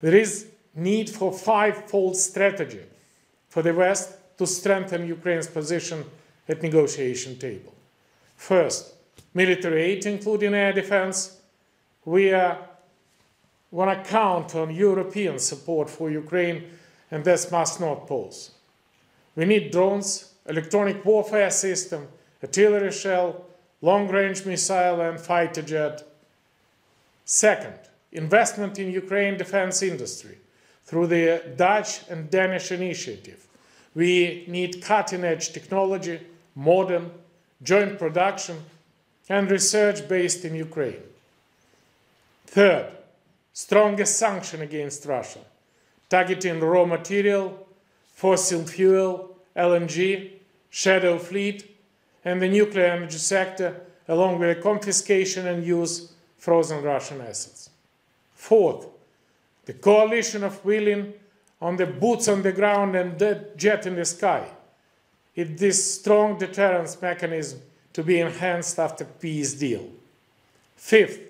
There is need for five-fold strategy for the West to strengthen Ukraine's position at negotiation table. First, military aid, including air defense. We want to count on European support for Ukraine, and this must not pause. We need drones, electronic warfare system, artillery shell, long-range missile and fighter jet. Second, investment in Ukraine defense industry through the Dutch and Danish initiative. We need cutting-edge technology, modern, joint production, and research based in Ukraine. Third, strongest sanction against Russia, targeting raw material, fossil fuel, LNG, shadow fleet, and the nuclear energy sector, along with the confiscation and use frozen Russian assets. Fourth, the coalition of willing on the boots on the ground and jet in the sky. It's this strong deterrence mechanism to be enhanced after peace deal. Fifth,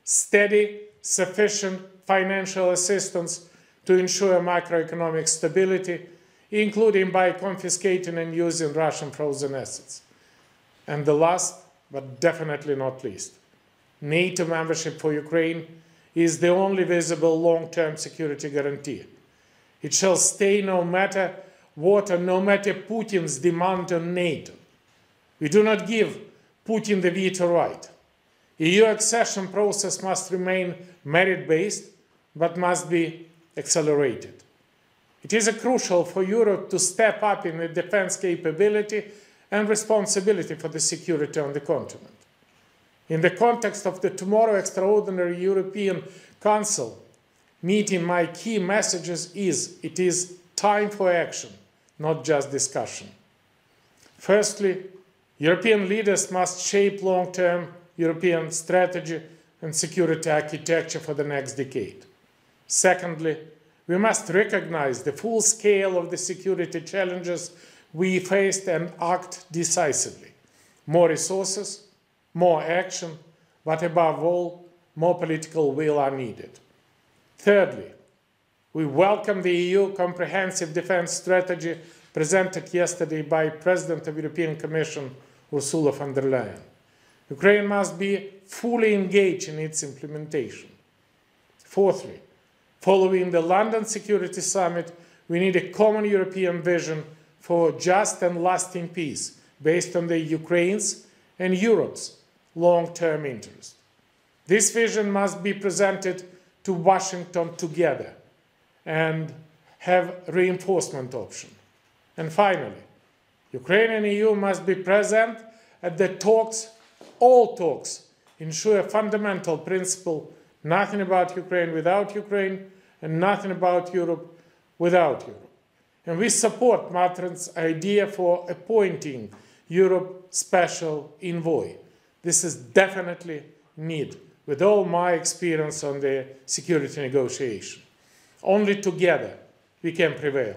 steady, sufficient financial assistance to ensure macroeconomic stability, including by confiscating and using Russian frozen assets. And the last, but definitely not least, NATO membership for Ukraine is the only visible long-term security guarantee. It shall stay no matter what and no matter Putin's demand on NATO. We do not give Putin the veto right. EU accession process must remain merit-based, but must be accelerated. It is crucial for Europe to step up in the defense capability and responsibility for the security on the continent. In the context of the tomorrow extraordinary European Council meeting, my key messages it is time for action, not just discussion. Firstly, European leaders must shape long-term European strategy and security architecture for the next decade. Secondly, we must recognize the full scale of the security challenges we faced and act decisively. More resources, more action, but above all, more political will are needed. Thirdly, we welcome the EU comprehensive defense strategy presented yesterday by President of the European Commission, Ursula von der Leyen. Ukraine must be fully engaged in its implementation. Fourthly, following the London Security Summit, we need a common European vision for just and lasting peace based on the Ukraine's and Europe's long-term interest. This vision must be presented to Washington together and have reinforcement option. And finally, Ukraine and EU must be present at the talks. All talks ensure a fundamental principle: nothing about Ukraine without Ukraine, and nothing about Europe without Europe. And we support Matrin's idea for appointing Europe special envoy. This is definitely needed, with all my experience on the security negotiation. Only together we can prevail.